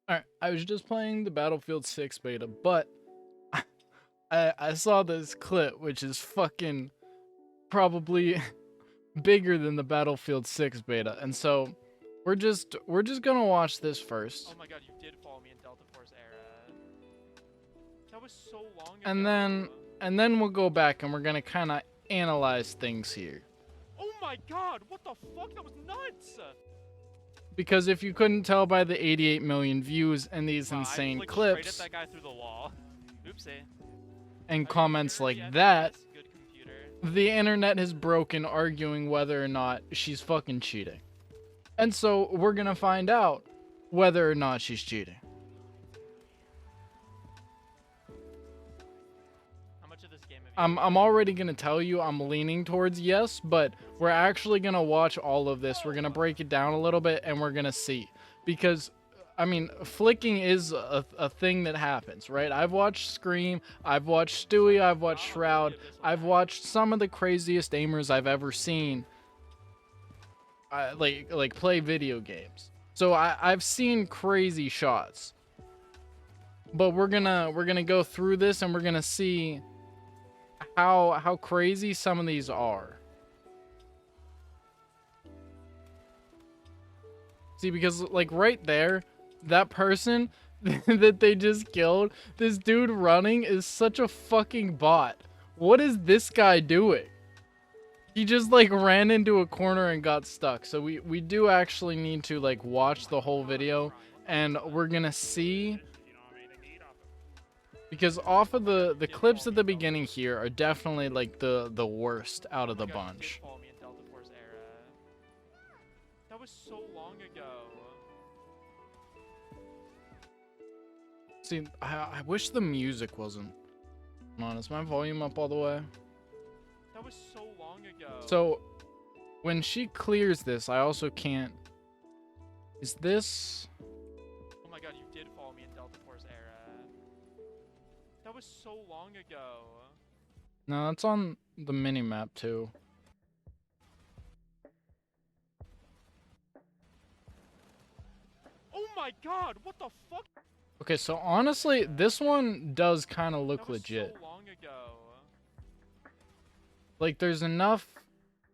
Alright, I was just playing the Battlefield 6 beta, but I saw this clip, which is fucking probably bigger than the Battlefield 6 beta, and so we're just gonna watch this first. Oh my god, you did follow me in Delta Force era. That was so long ago. And then we'll go back and we're gonna kind of analyze things here. Oh my god, what the fuck? That was nuts! Because if you couldn't tell by the 88 million views and these insane clips straight at that guy through the wall. Oopsie. and comments like that, the internet has broken arguing whether or not she's fucking cheating. And so we're gonna find out whether or not she's cheating. How much of this game have you I'm already gonna tell you I'm leaning towards yes, but we're actually gonna watch all of this. We're gonna break it down a little bit and we're gonna see. Because, I mean, flicking is a thing that happens, right? I've watched Scream, I've watched Stewie, I've watched Shroud, I've watched some of the craziest aimers I've ever seen like play video games. So I've seen crazy shots. But we're gonna go through this and we're gonna see how crazy some of these are. See, because like right there, that person that they just killed, this dude running is such a fucking bot. What is this guy doing? He just like ran into a corner and got stuck. So we do actually need to like watch the whole video and we're gonna see, because off of the clips at the beginning here are definitely like the worst out of the bunch. That was so long ago. See, I wish the music wasn't on. Is my volume up all the way? That was so long ago. So when she clears this, I also can't. Is this? Oh my god, you did follow me in Delta Force era. That was so long ago. No, it's on the mini map too. Oh my god, what the fuck? Okay, so honestly, this one does kind of look legit. So long ago. Like there's enough,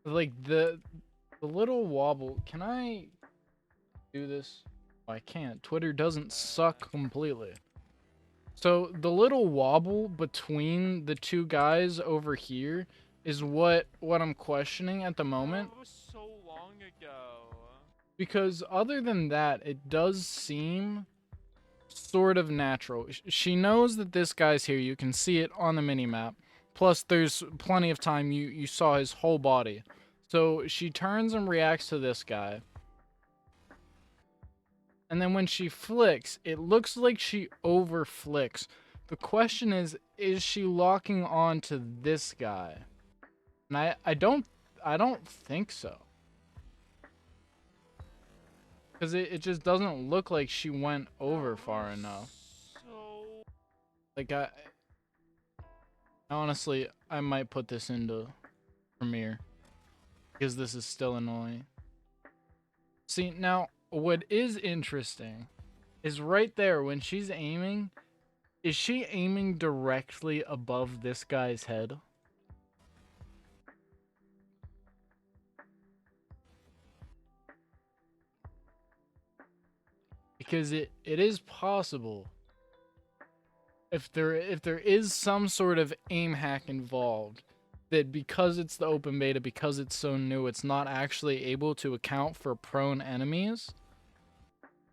like the little wobble. Can I do this? Oh, I can't. Twitter doesn't suck completely. So the little wobble between the two guys over here is what I'm questioning at the moment. That was so long ago. Because other than that, it does seem sort of natural. She knows that this guy's here. You can see it on the mini-map. Plus, there's plenty of time you saw his whole body. So she turns and reacts to this guy. And then when she flicks, it looks like she over flicks. The question is she locking on to this guy? And I don't think so. Because it just doesn't look like she went over far enough. Like, honestly, I might put this into Premiere. Because this is still annoying. See, now, what is interesting is right there when she's aiming. Is she aiming directly above this guy's head? Because it is possible, if there is some sort of aim hack involved, that because it's the open beta, because it's so new, it's not actually able to account for prone enemies.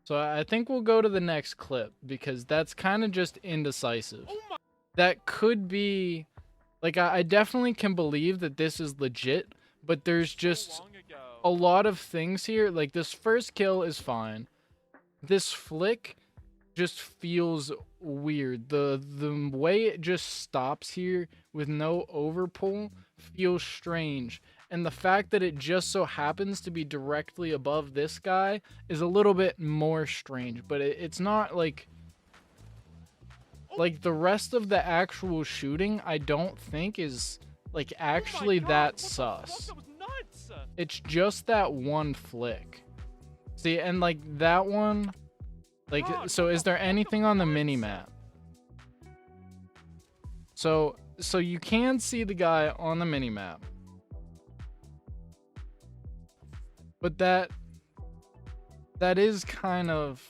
So I think we'll go to the next clip, because that's kind of just indecisive. That could be, like, I definitely can believe that this is legit, but there's just a lot of things here. Like, this first kill is fine. This flick just feels weird. The way it just stops here with no overpull feels strange. And the fact that it just so happens to be directly above this guy is a little bit more strange. But it's not like the rest of the actual shooting, I don't think is like actually that sus. It's just that one flick. See, and like that one, Like, God, so what is the there fuck? anything on the What? mini map? So you can see the guy on the mini map, but that is kind of.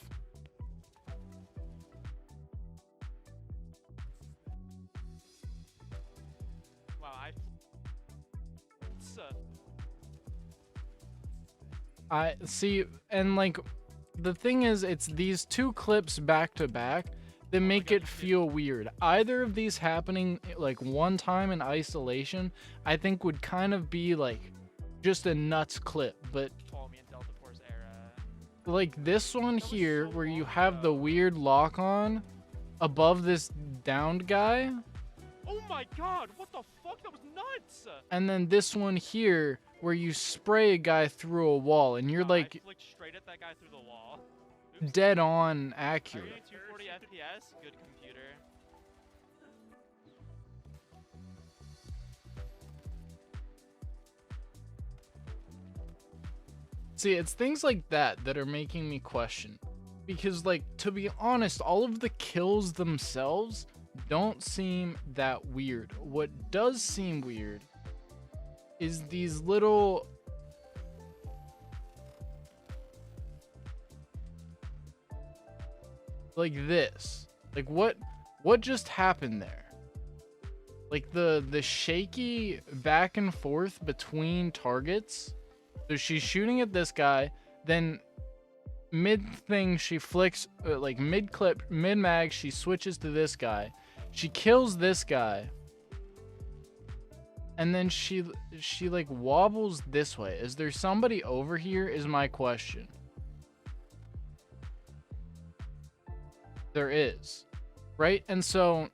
Wow, I see, and like, the thing is, it's these two clips back to back that make God, it feel weird. Either of these happening like one time in isolation, I think would kind of be like just a nuts clip, but follow me in Delta Force era. like this one That was here, so where you long have the ago. weird lock on above this downed guy, Oh my god, what the fuck? That was nuts! and then this one here where you spray a guy through a wall, and you're Wow, like I flicked straight at that guy through the wall. Oops. dead on accurate. 240 FPS? Good computer. See, it's things like that that are making me question. Because, like, to be honest, all of the kills themselves don't seem that weird. What does seem weird is these little... like this. Like, what just happened there? Like, the shaky back and forth between targets. So she's shooting at this guy, then mid thing she flicks, like mid clip, mid mag, she switches to this guy. She kills this guy, and then she like wobbles this way. Is there somebody over here? Is my question. There is, right? And so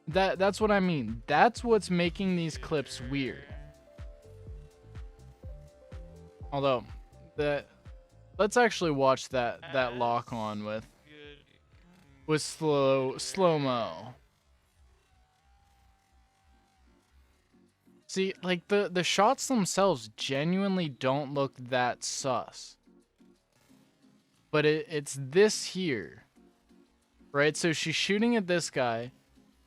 that's what I mean. That's what's making these clips weird. Although, let's actually watch that lock on with slow-mo. See, like the shots themselves genuinely don't look that sus. But it's this here. Right? So she's shooting at this guy.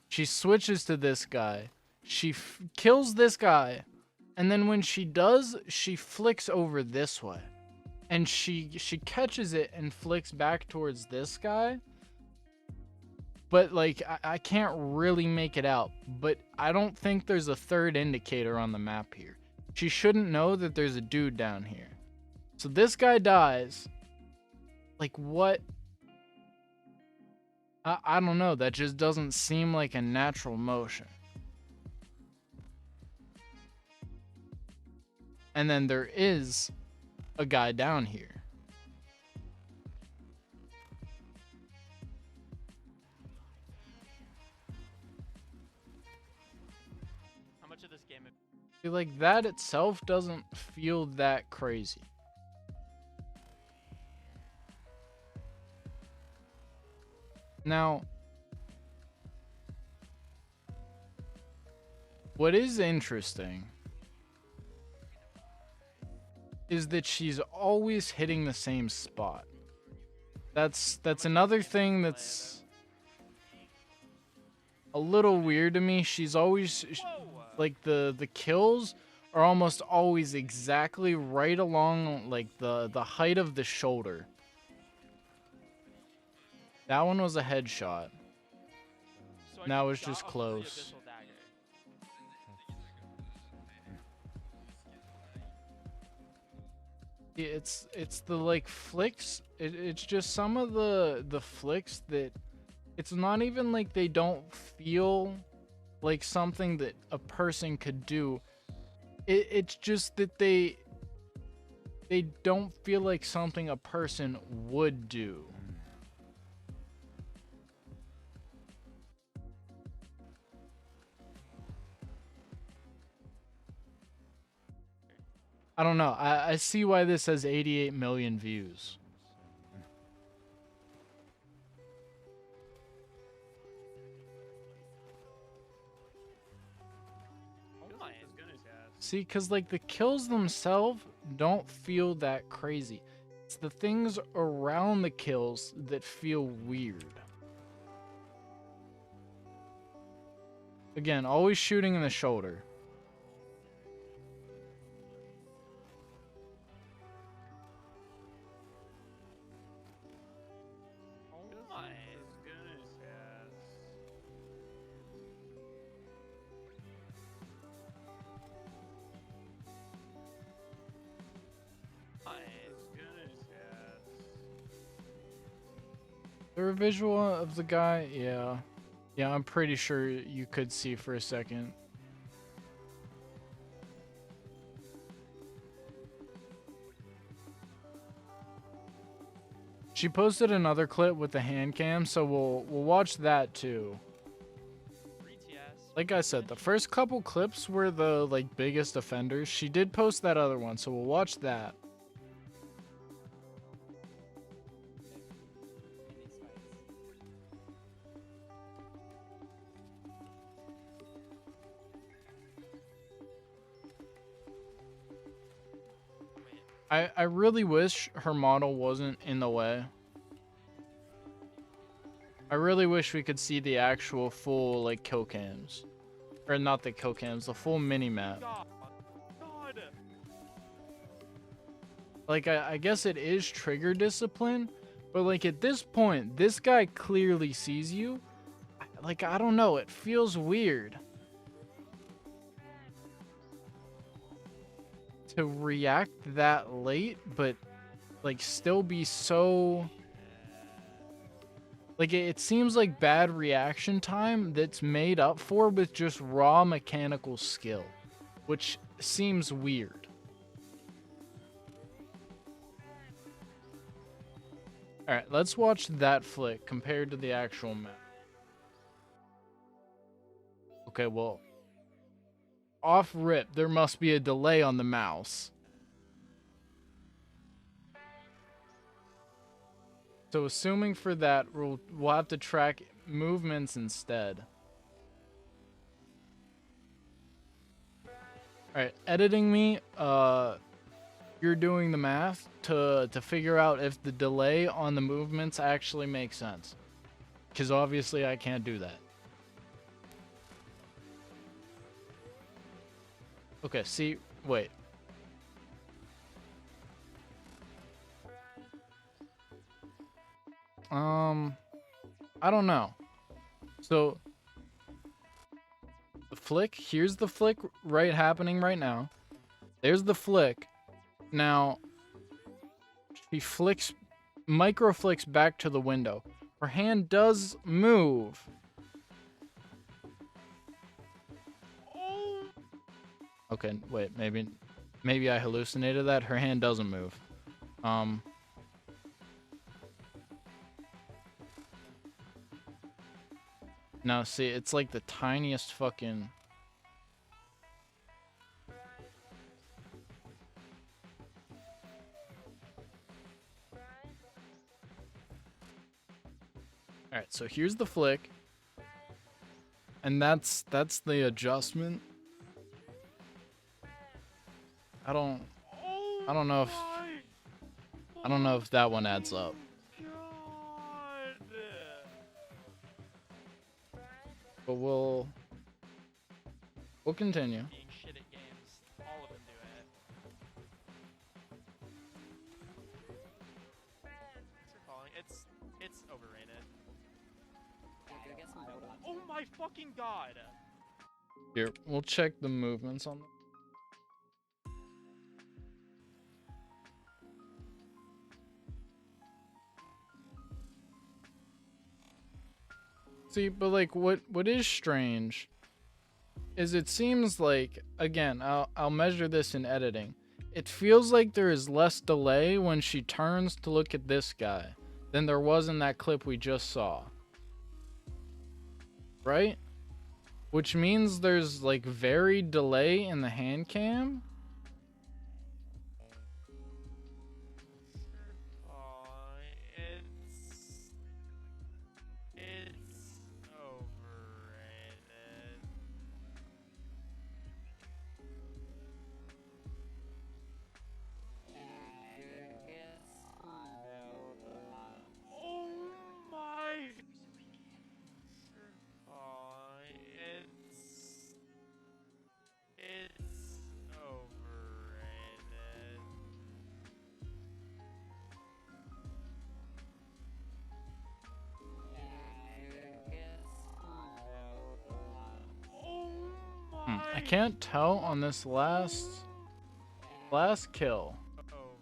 She switches to this guy. She kills this guy. And then when she does, she flicks over this way. And she catches it and flicks back towards this guy. But, like, I can't really make it out. But I don't think there's a third indicator on the map here. She shouldn't know that there's a dude down here. So this guy dies. Like, what? I don't know. That just doesn't seem like a natural motion. And then there is a guy down here. How much of this game? See, like, that itself doesn't feel that crazy. Now, what is interesting is that she's always hitting the same spot. That's another thing that's a little weird to me. She's always like the kills are almost always exactly right along like the height of the shoulder. That one was a headshot. So I That was got just a fully close. abyssal dagger. It's the like flicks. It's just some of the flicks that it's not even like they don't feel like something that a person could do. It's just that they don't feel like something a person would do. I don't know. I see why this has 88 million views. See, because like the kills themselves don't feel that crazy. It's it's the things around the kills that feel weird. Again, always shooting in the shoulder. Oh my goodness, yes. My goodness, yes. Is there a visual of the guy? Yeah. Yeah, I'm pretty sure you could see for a second. She posted another clip with the hand cam, so we'll watch that too. Like I said, the first couple clips were the like biggest offenders. She did post that other one, so we'll watch that. I really wish her model wasn't in the way. I really wish we could see the actual full like kill cams. Or not the kill cams, the full mini map. God. Like I guess it is trigger discipline, but like at this point, this guy clearly sees you. Like I don't know, it feels weird to react that late, but like still be so like it seems like bad reaction time that's made up for with just raw mechanical skill, which seems weird. Alright, let's watch that flick compared to the actual map. Okay, well, off rip, there must be a delay on the mouse. So assuming for that, we'll have to track movements instead. Alright, editing me, you're doing the math to figure out if the delay on the movements actually makes sense. Because obviously I can't do that. Okay, see, wait. I don't know. So, the flick, here's the flick happening right now. There's the flick. Now, she flicks, micro flicks back to the window. Her hand does move. Okay, wait, maybe I hallucinated that. Her hand doesn't move. No, see, it's like the tiniest fucking... Alright, so here's the flick. And that's the adjustment. I don't know if that one adds up. But we'll continue. Being shit at games, all of them do it. Thanks for calling. It's overrated. Oh my fucking god! Here, we'll check the movements on them. See, but like what is strange is it seems like, again, I'll measure this in editing. It feels like there is less delay when she turns to look at this guy than there was in that clip we just saw. Right? Which means there's like varied delay in the hand cam. It's overrated. can't tell on this last kill. Overrated.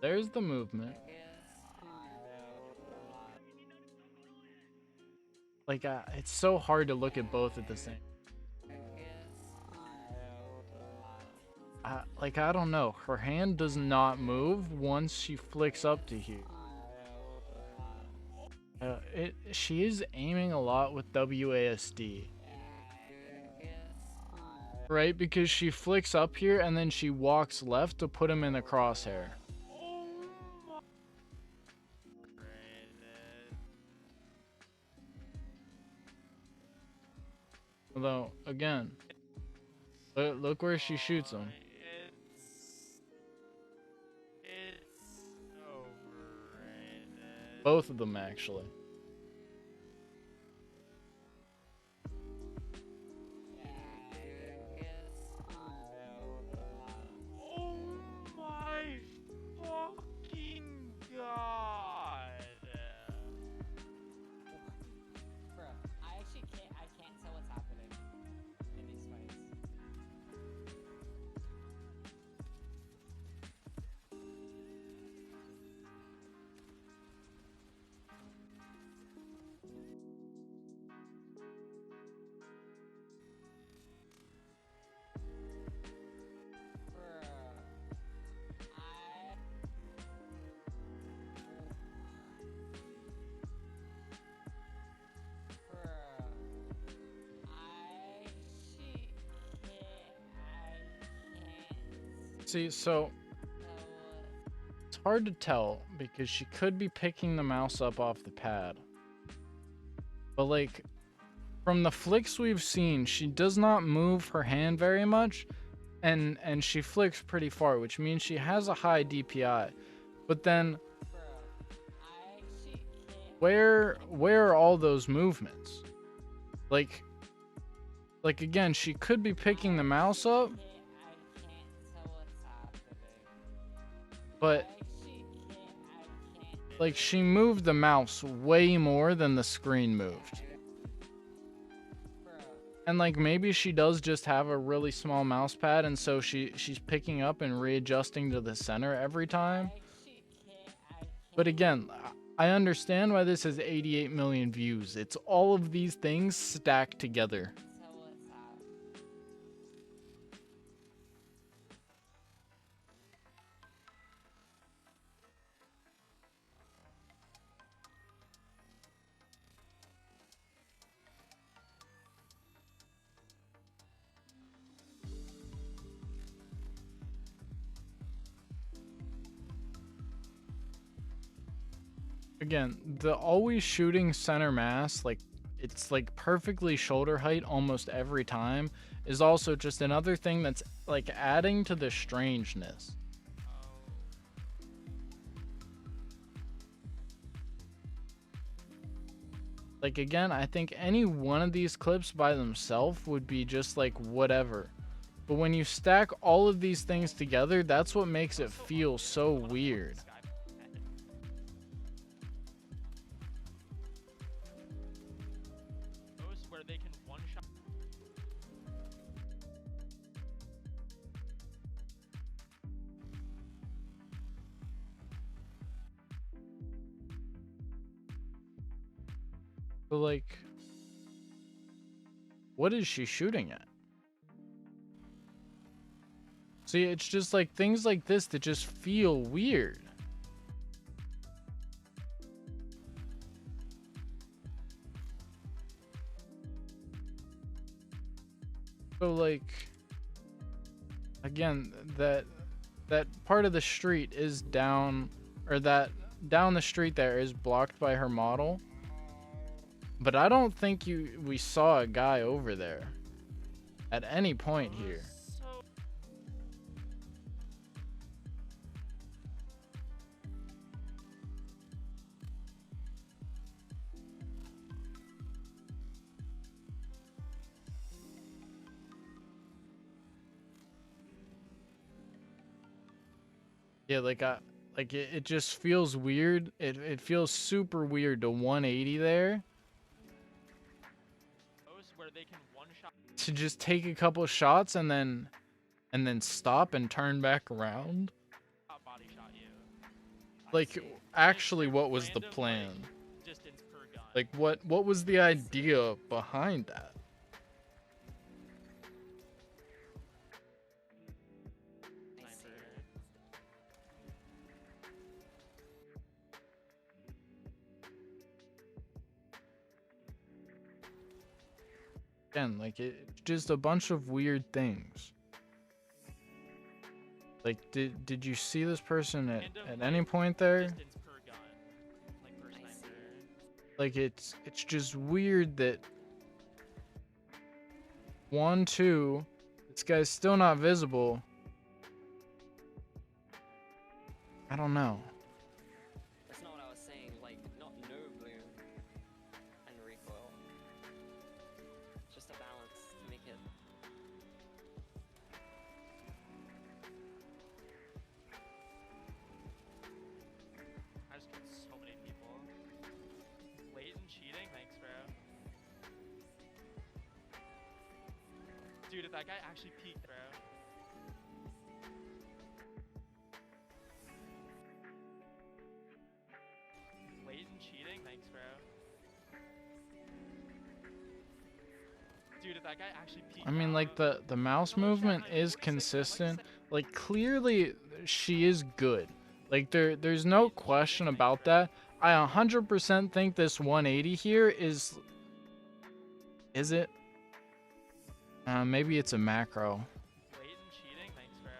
There's the movement. Like, it's so hard to look at both at the same. Like, I don't know. Her hand does not move once she flicks up to here. She is aiming a lot with WASD. Right? Because she flicks up here and then she walks left to put him in the crosshair. Although, again, look where she shoots him. It's overrated. Both of them, actually. Oh my fucking god. Bro, I can't tell what's happening in these fights. See, so it's hard to tell because she could be picking the mouse up off the pad. But like, from the flicks we've seen, she does not move her hand very much, and she flicks pretty far, which means she has a high DPI. But then, where are all those movements? Like again, she could be picking the mouse up, but like she moved the mouse way more than the screen moved. And like maybe she does just have a really small mouse pad, and so she's picking up and readjusting to the center every time. But again, I understand why this has 88 million views. It's all of these things stacked together. Again, the always shooting center mass, like it's like perfectly shoulder height almost every time, is also just another thing that's like adding to the strangeness. Like again, I think any one of these clips by themselves would be just like whatever. But when you stack all of these things together, that's what makes it feel so weird. Where they can one-shot. But like, what is she shooting at? See, it's just like things like this that just feel weird. So like, again, that part of the street is down, or that down the street there is blocked by her model. But I don't think we saw a guy over there at any point here. Yeah, like Like it just feels weird. It feels super weird to 180 there. Where they can one-shot To just take a couple shots and then stop and turn back around. body shot you. Like actually, what was the Random, plan? like, distance per gun. Like what was the idea behind that? I see. Again, like it's just a bunch of weird things. Like did you see this person at any point there? Distance per gun. Like per I see. sniper. Like it's just weird that 1, 2, this guy's still not visible. I don't know. That's not what I was saying. Like, not no bloom and recoil. Just a balance to make it. I just killed so many people. Blatant cheating? Thanks, bro. Dude, if that guy actually peeked, bro. Blatant cheating? Thanks, bro. Dude, if that guy actually peeked I mean, like out- the mouse Someone chat, movement I'm is 46, and I'd like to consistent. say- Like clearly she is good. Like there's no question about that. I 100% think this 180 here is it? Maybe it's a macro. Blatant cheating? Thanks, bro.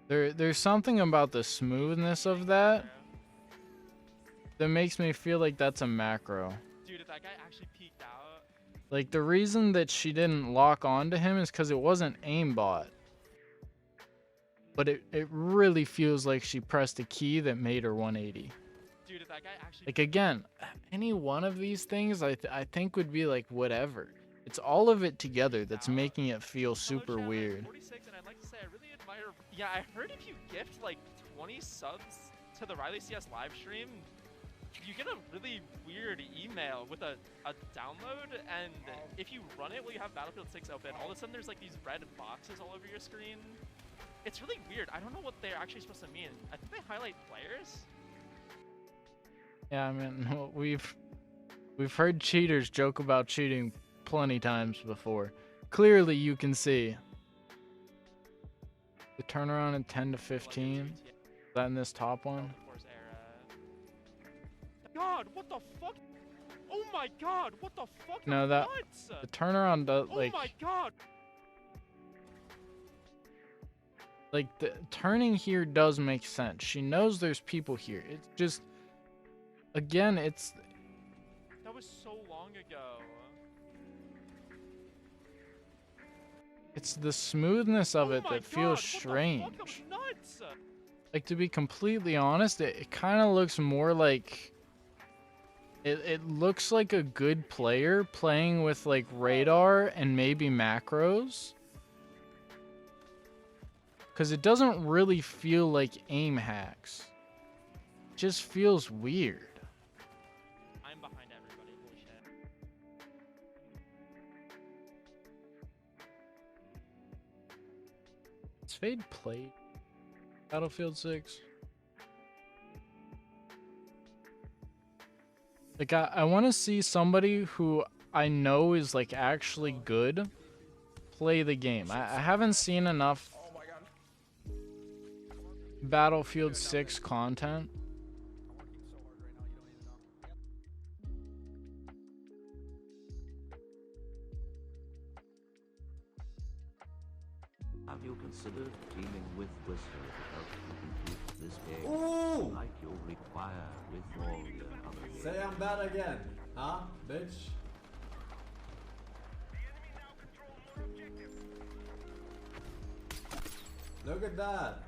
There's something about the smoothness of that Bro. that makes me feel like that's a macro. Dude, if that guy actually peeked out, Like the reason that she didn't lock onto him is because it wasn't aimbot. But it really feels like she pressed a key that made her 180. dude, if that guy actually Like again, any one of these things I think would be like whatever. It's all of it together that's making it feel super Hello, chat, I'm weird. 46, and I'd like to say I really admire. Yeah, I heard if you gift like 20 subs to the RileyCS live stream, you get a really weird email with a download, and if you run it while you have Battlefield 6 open, all of a sudden there's like these red boxes all over your screen. It's really weird. I don't know what they're actually supposed to mean. I think they highlight players. Yeah, I mean, we've heard cheaters joke about cheating plenty times before. Clearly you can see the turnaround in 10 to 15. Is that in this top one? God, what the fuck? Oh my god, what the fuck? No, You're that nuts! the turnaround does Oh my god! like the turning here does make sense. She knows there's people here. It's just again, it's That was so long ago. it's the smoothness of Oh it my that feels God, strange. What the fuck? That was nuts! Like to be completely honest, it kind of looks more like it looks like a good player playing with like radar and maybe macros. Cause it doesn't really feel like aim hacks. It just feels weird. I'm behind everybody, holy shit. Has Fade played Battlefield 6? Like I want to see somebody who I know is like actually good play the game. I haven't seen enough Battlefield 6 content. Have you considered teaming with Whistler to help you complete this game? Ooh! Like you'll require with all your other games. Say I'm bad again, huh, bitch? Look at that.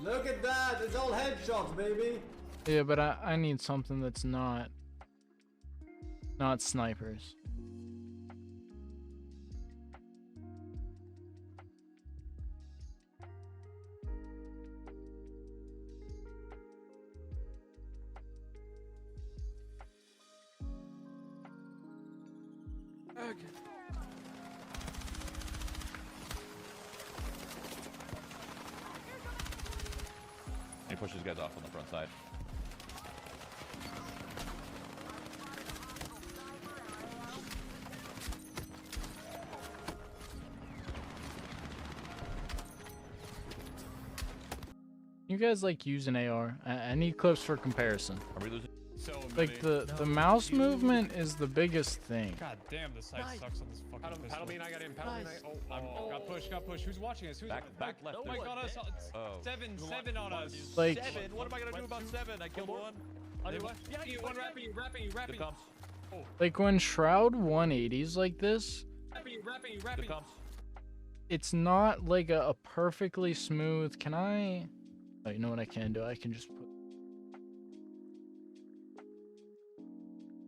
Look at that! It's all headshots, baby! Yeah, but I need something that's not snipers. Okay. He pushes guys off on the front side. You guys like use an AR? I need clips for comparison. Are we losing? So Like many. the mouse movement is the biggest thing. God damn, this site sucks on this fucking pistol. Paddle me and I got in. Paddle me and I. Oh, got pushed. Got pushed. Who's watching us? Who's Back left. Oh my god, us. Oh. Seven on us. Like 7. What am I gonna do about 7? I killed one. On your left. Yeah, you. One rapping you. Good comms. like when Shroud 180s like this, Good comms. it's not like a perfectly smooth. Can I? Oh, you know what I can do? I can just put.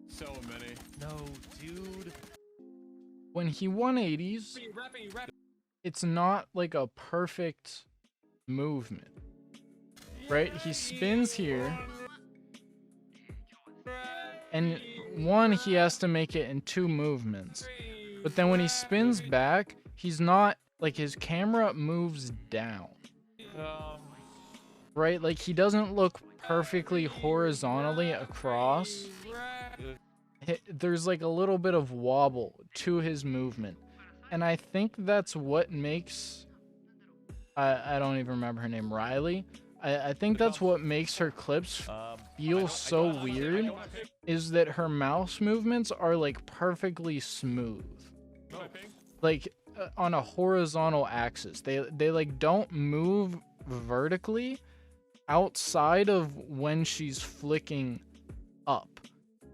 So many. No, dude. When he 180s, it's not like a perfect movement, right? He spins here, and one, he has to make it in 2 movements. But then when he spins back, he's not, like, his camera moves down, right? Like, he doesn't look perfectly horizontally across. There's like a little bit of wobble to his movement, and I think that's what makes I don't even remember her name, Riley. I think that's what makes her clips feel so weird, is that her mouse movements are like perfectly smooth, like on a horizontal axis. They like don't move vertically outside of when she's flicking up.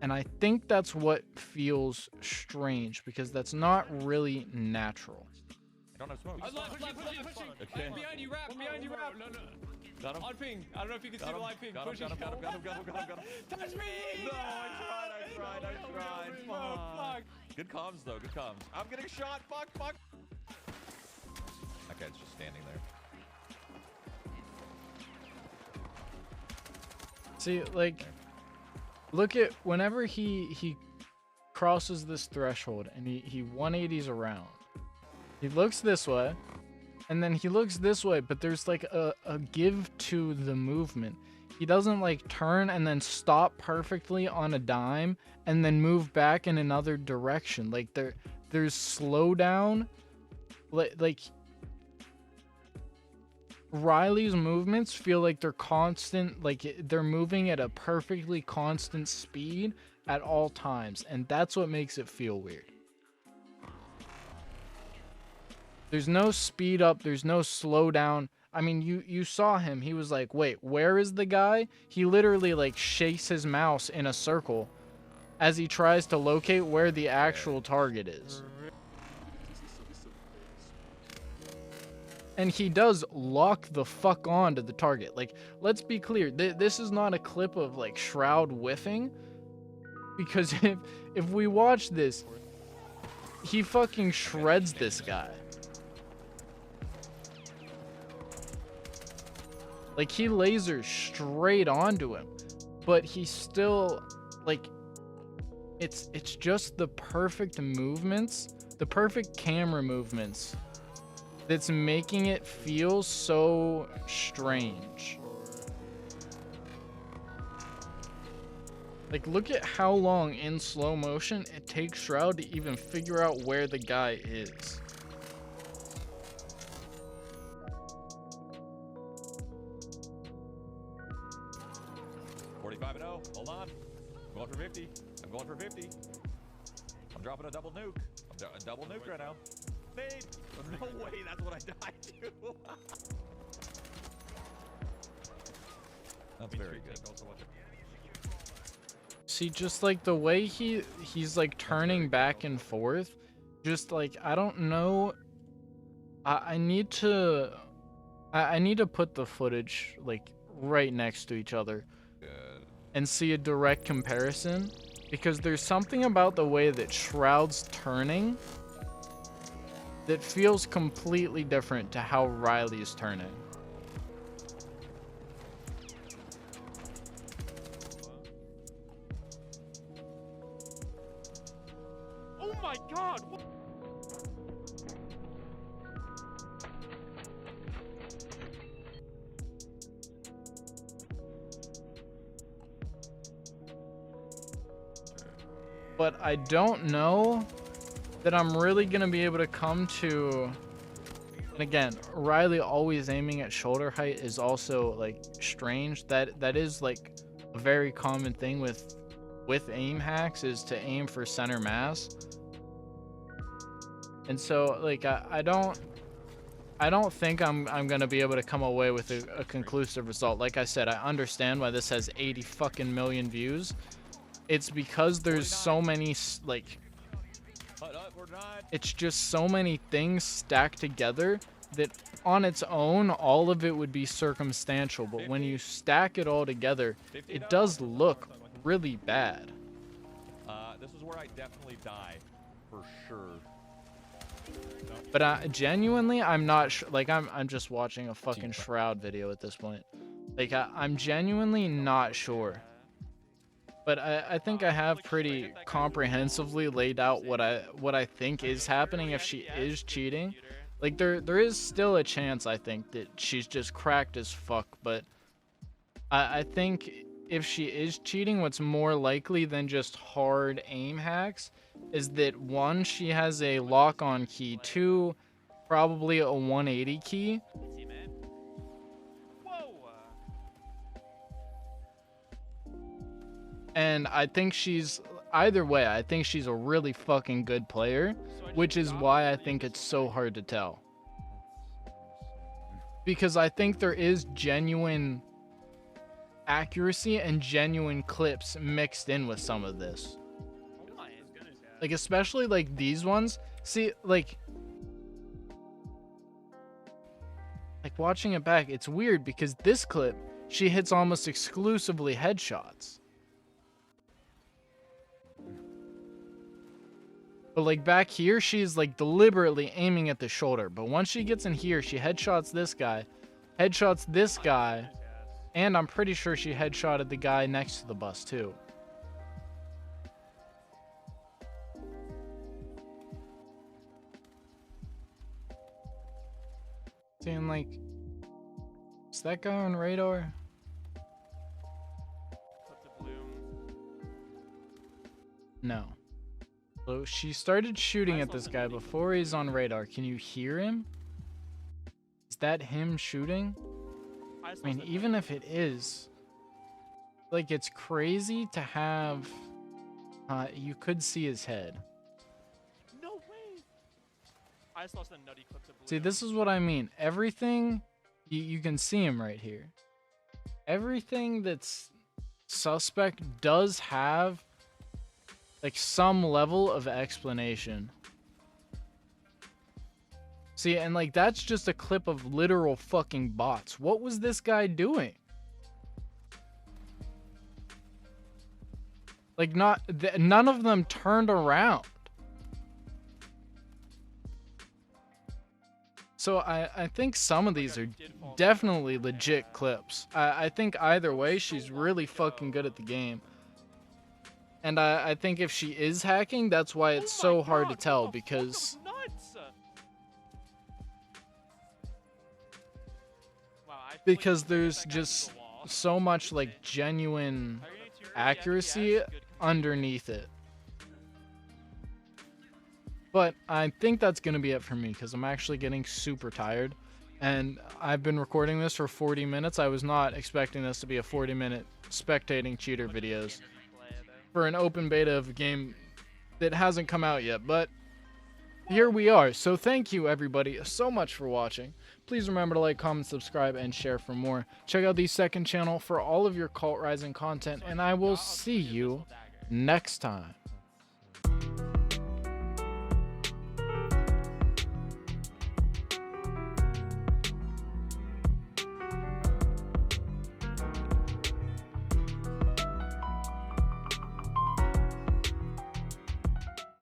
And I think that's what feels strange, because that's not really natural. I don't have smoke. Left. Okay. Behind you, rap. Behind you, rap. No. Got him. On ping. I don't know if you can see the live ping. Got him. Pushing. Got him. Touch me! No, I tried. Fuck. Good comms though. Good comms. I'm getting shot. Fuck. That guy's just standing there. See, like, look at whenever he crosses this threshold and he 180s around. He looks this way, and then he looks this way, but there's like a give to the movement. He doesn't like turn and then stop perfectly on a dime and then move back in another direction. Like there's slowdown. Like Riley's movements feel like they're constant, like they're moving at a perfectly constant speed at all times, and that's what makes it feel weird. There's no speed up, there's no slowdown. I mean, you saw him. He was like, wait, where is the guy? He literally like shakes his mouse in a circle as he tries to locate where the actual target is. And he does lock the fuck on to the target. Like, let's be clear. This is not a clip of like Shroud whiffing, because if we watch this, he fucking shreds this guy. Like, he lasers straight onto him, but he still, like, it's just the perfect movements, the perfect camera movements that's making it feel so strange. Like, look at how long in slow motion it takes Shroud to even figure out where the guy is. Hold on. I'm going for 50. I'm dropping a double nuke. A double nuke right now. Nate! No way, that's what I died to. That's very good. See, just like the way he's like turning back and forth, just like, I don't know. I need to I need to put the footage like right next to each other and see a direct comparison, because there's something about the way that Shroud's turning that feels completely different to how Riley's turning. Oh my god! What? But I don't know that I'm really gonna be able to come to, and again, Riley always aiming at shoulder height is also like strange. That is like a very common thing with aim hacks, is to aim for center mass. And so like I don't think I'm gonna be able to come away with a conclusive result. Like I said, I understand why this has 80 fucking million views. It's because there's so many like, it's just so many things stacked together that on its own all of it would be circumstantial, but when you stack it all together it does look really bad. This is where I definitely die for sure. But genuinely, I'm not sure. Like, I'm just watching a fucking Shroud video at this point. Like, I'm genuinely not sure. But I think I have pretty comprehensively laid out what I think is happening if she is cheating. Like, there is still a chance, I think, that she's just cracked as fuck. But I think if she is cheating, what's more likely than just hard aim hacks is that, one, she has a lock-on key, two, probably a 180 key. And I think she's, either way, I think she's a really fucking good player, which is why I think it's so hard to tell. Because I think there is genuine accuracy and genuine clips mixed in with some of this. Like, especially like these ones. See, like watching it back, it's weird because this clip, she hits almost exclusively headshots. But like back here, she's like deliberately aiming at the shoulder. But once she gets in here, she headshots this guy, and I'm pretty sure she headshotted the guy next to the bus too. Saying like, is that guy on radar? No. So she started shooting at this guy before he's on radar. Can you hear him? Is that him shooting? I mean, even if it is, like, it's crazy to have, you could see his head. No way! I just lost a nutty clip to blue. See, this is what I mean. Everything, you can see him right here. Everything that's suspect does have like some level of explanation. See, and like that's just a clip of literal fucking bots. What was this guy doing? Like, none of them turned around. So I think some of these are definitely legit clips. I think either way, she's really fucking good at the game. And I think if she is hacking, that's why it's so hard to tell, because there's just so much like genuine accuracy underneath it. But I think that's gonna be it for me, because I'm actually getting super tired, and I've been recording this for 40 minutes. I was not expecting this to be a 40-minute spectating cheater videos for an open beta of a game that hasn't come out yet, but here we are. So thank you everybody so much for watching. Please remember to like, comment, subscribe, and share for more. Check out the second channel for all of your Cult Rising content, and I will see you next time.